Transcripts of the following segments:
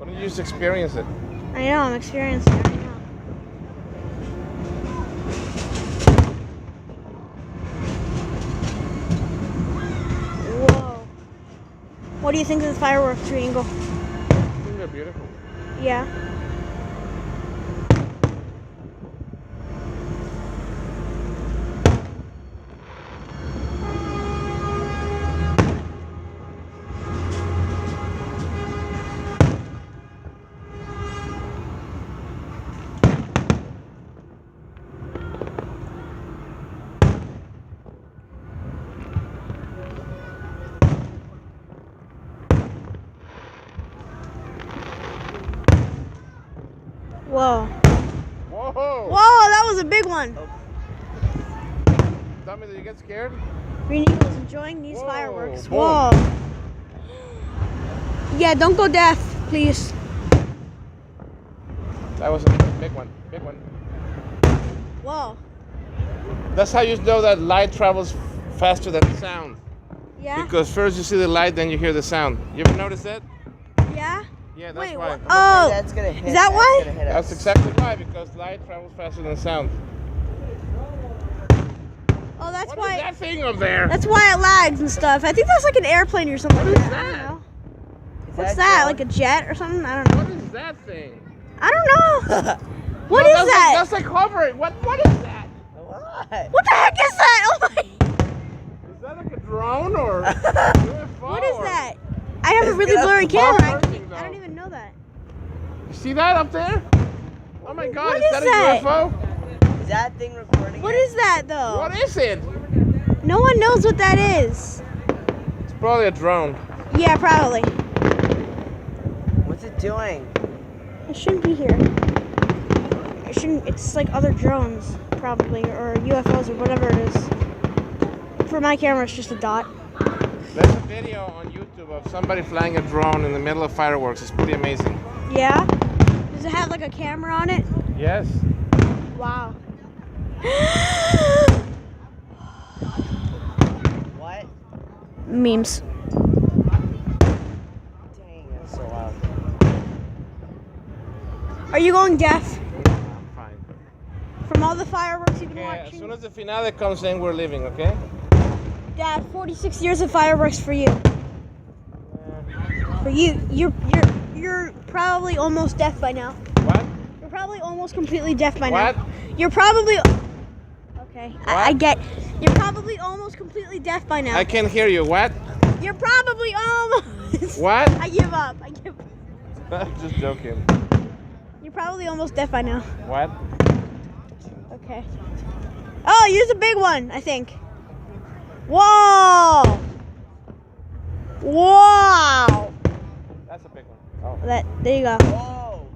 Why don't you just experience it? I know, I'm experiencing it right now. Whoa. What do you think of the fireworks, Tree Eagle? I think they're beautiful. Yeah. Whoa. Whoa! Whoa, that was a big one. Tell me, did you get scared? Green Eagle's enjoying these Whoa, fireworks. boom. Whoa. Yeah, don't go deaf, please. That was a big one. Big one. Whoa. That's how you know that light travels faster than sound. Yeah? Because first you see the light, then you hear the sound. You ever notice that? Yeah? Yeah, that's Wait, why. what? Oh, That's gonna hit. is that why? Gonna hit us. That's exactly why, because light travels faster than sound. Oh, that's What why. is that thing up there? That's why it lags and stuff. I think that's like an airplane or something. What like is that. I don't that? know. Is What's that? drone? Like a jet or something? I don't know. What is that thing? I don't know. What No, is that's that? Like, that's like hovering. What is that? What? What the heck is that? Oh my. Is that like a drone or UFO? What is or- that? I have a It's really got blurry a camera. hovering, I don't though. even know that. You see that up there? Oh my God! What is is that that? a UFO? Is that thing recording? What it? is that though? What is it? No one knows what that is. It's probably a drone. Yeah, probably. What's it doing? It shouldn't be here. It shouldn't. It's like other drones, probably, or UFOs, or whatever it is. For my camera, it's just a dot. There's a video on YouTube of somebody flying a drone in the middle of fireworks. It's pretty amazing. Yeah. Does it have like a camera on it? Yes. Wow. What? Memes. Dang, that's so loud. Are you going deaf I'm fine. from all the fireworks you've been Okay, as watching? soon as the finale comes in, we're leaving, okay? Dad, 46 years of fireworks for you. For you, you're probably almost deaf by now. What? You're probably almost completely deaf by What? now. You're probably. Okay, I What? get. You're probably almost completely deaf by now. I can't hear you. What? You're probably almost. What? I give up. I give up. I'm just joking. You're probably almost deaf by now. What? Okay. Oh, here's a big one, I think. Whoa! Wow! That's a big one. Oh. There you go. Whoa!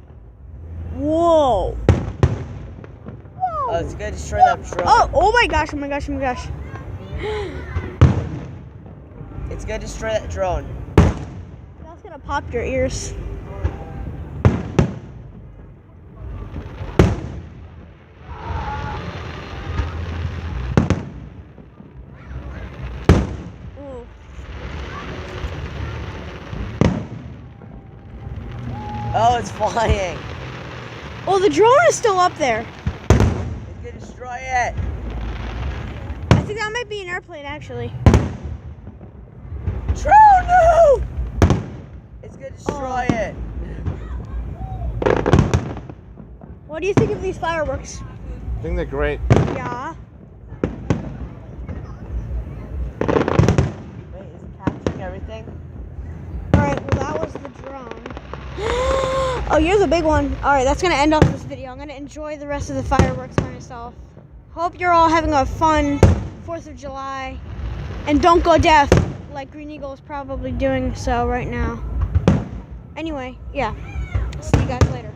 Whoa! Oh, it's gonna destroy that drone. Oh my gosh, oh my gosh, oh my gosh. It's gonna destroy that drone. That's gonna pop your ears. Ooh. Oh, it's flying. Oh, the drone is still up there. It's gonna destroy it. I think that might be an airplane, actually. Drone, no! It's gonna destroy it. What do you think of these fireworks? I think they're great. Yeah. Wait, is it capturing everything? Alright, well that was the drone. Oh, here's a big one. Alright, that's gonna end off this video. I'm gonna enjoy the rest of the fireworks by myself. Hope you're all having a fun 4th of July. And don't go deaf, like Green Eagle is probably doing so right now. Anyway, yeah. See you guys later.